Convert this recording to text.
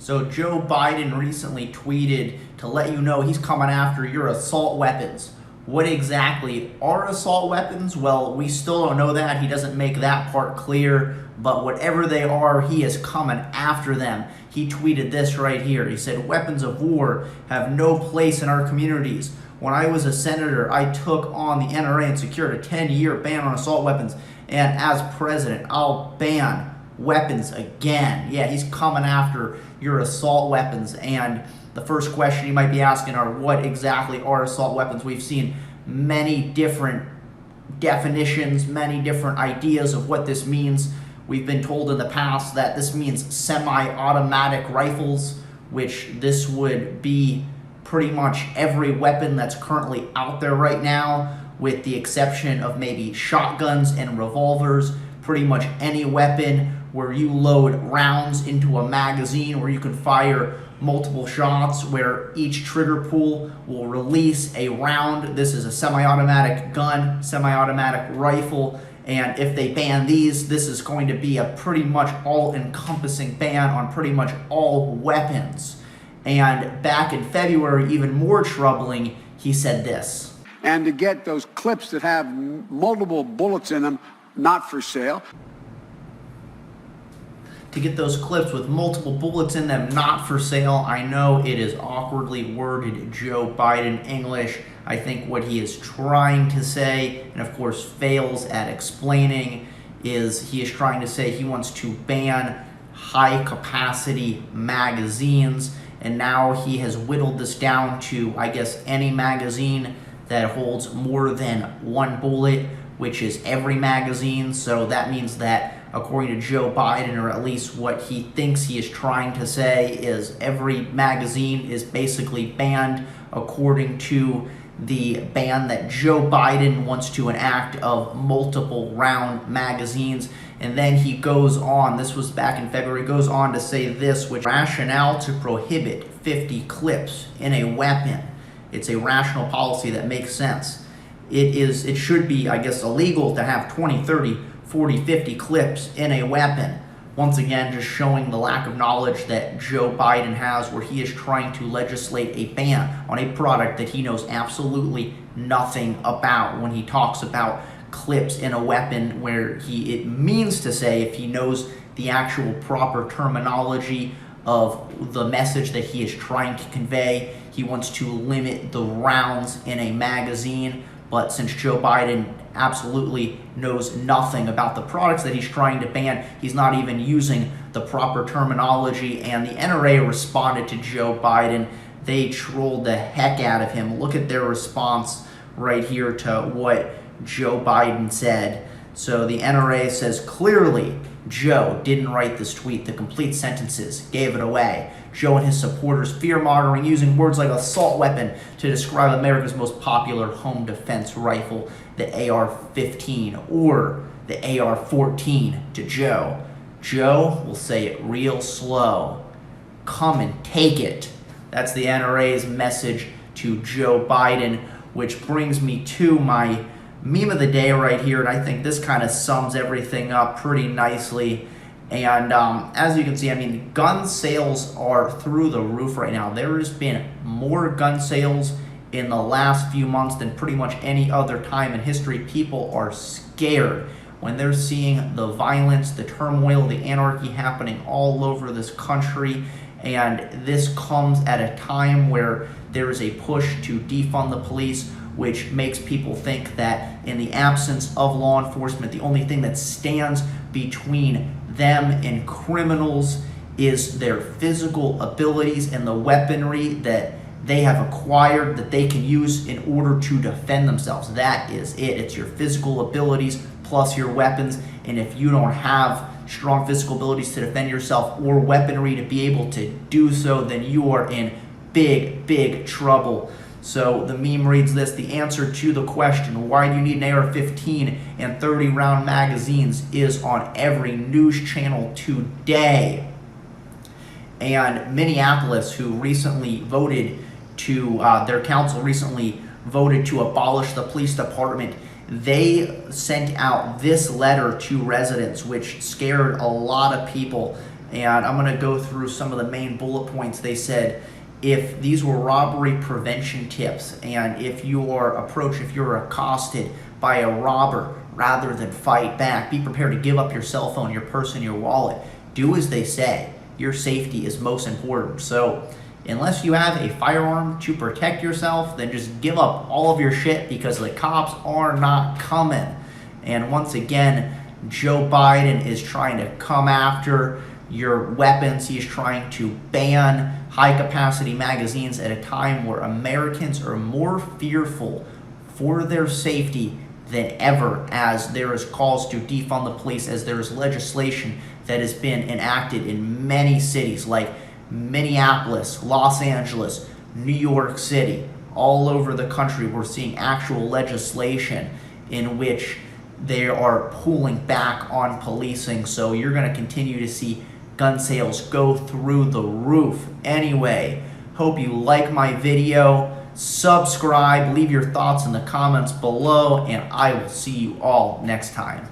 So Joe Biden recently tweeted to let you know he's coming after your assault weapons. What exactly are assault weapons? Well, we still don't know that. He doesn't make that part clear. But whatever they are, he is coming after them. He tweeted this right here. He said, "Weapons of war have no place in our communities. When I was a senator, I took on the NRA and secured a 10-year ban on assault weapons. And as president, I'll ban weapons again." Yeah, he's coming after your assault weapons. And the first question you might be asking are, what exactly are assault weapons? We've seen many different definitions, many different ideas of what this means. We've been told in the past that this means semi-automatic rifles, which this would be pretty much every weapon that's currently out there right now, with the exception of maybe shotguns and revolvers. Pretty much any weapon where you load rounds into a magazine, where you can fire multiple shots, where each trigger pull will release a round. This is a semi-automatic gun, semi-automatic rifle. And if they ban these, this is going to be a pretty much all-encompassing ban on pretty much all weapons. And back in February, even more troubling, he said this. And to get those clips that have multiple bullets in them, not for sale. To get those clips with multiple bullets in them, not for sale. I know it is awkwardly worded Joe Biden English. I think what he is trying to say, and of course fails at explaining, is he is trying to say he wants to ban high capacity magazines. And now he has whittled this down to, I guess, any magazine that holds more than one bullet, which is every magazine. So that means that, according to Joe Biden, or at least what he thinks he is trying to say, is every magazine is basically banned according to the ban that Joe Biden wants to enact of multiple round magazines. And then he goes on, this was back in February, goes on to say this, which rationale to prohibit 50 clips in a weapon. It's a rational policy that makes sense. It should be, I guess, illegal to have 20, 30, 40, 50 clips in a weapon. Once again, just showing the lack of knowledge that Joe Biden has, where he is trying to legislate a ban on a product that he knows absolutely nothing about when he talks about clips in a weapon, where it means to say, if he knows the actual proper terminology of the message that he is trying to convey, he wants to limit the rounds in a magazine. But since Joe Biden absolutely knows nothing about the products that he's trying to ban, he's not even using the proper terminology. And the NRA responded to Joe Biden. They trolled the heck out of him. Look at their response right here to what Joe Biden said. So the NRA says, clearly Joe didn't write this tweet. The complete sentences gave it away. Joe and his supporters fear-mongering, using words like assault weapon to describe America's most popular home defense rifle, the AR-15 or the AR-14 to Joe. Joe will say it real slow. Come and take it. That's the NRA's message to Joe Biden, which brings me to my meme of the day right here, and I think this kind of sums everything up pretty nicely. And as you can see, I mean, gun sales are through the roof right now. There has been more gun sales in the last few months than pretty much any other time in history. People are scared when they're seeing the violence, the turmoil, the anarchy happening all over this country. And this comes at a time where there is a push to defund the police, which makes people think that in the absence of law enforcement, the only thing that stands between them and criminals is their physical abilities and the weaponry that they have acquired that they can use in order to defend themselves. That is it. It's your physical abilities plus your weapons. And if you don't have strong physical abilities to defend yourself or weaponry to be able to do so, then you are in big, big trouble. So the meme reads this: the answer to the question, why do you need an AR-15 and 30-round magazines, is on every news channel today. And Minneapolis, who recently voted to, their council recently voted to abolish the police department, they sent out this letter to residents, which scared a lot of people. And I'm going to go through some of the main bullet points. They said if these were robbery prevention tips, and if you're accosted by a robber, rather than fight back, be prepared to give up your cell phone, your purse, and your wallet. Do as they say. Your safety is most important. So unless you have a firearm to protect yourself, then just give up all of your shit, because the cops are not coming. And once again, Joe Biden is trying to come after your weapons. He's trying to ban high-capacity magazines at a time where Americans are more fearful for their safety than ever, as there is calls to defund the police, as there is legislation that has been enacted in many cities like Minneapolis, Los Angeles, New York City. All over the country, we're seeing actual legislation in which they are pulling back on policing. So you're going to continue to see gun sales go through the roof. Anyway, hope you like my video. Subscribe, leave your thoughts in the comments below, and I will see you all next time.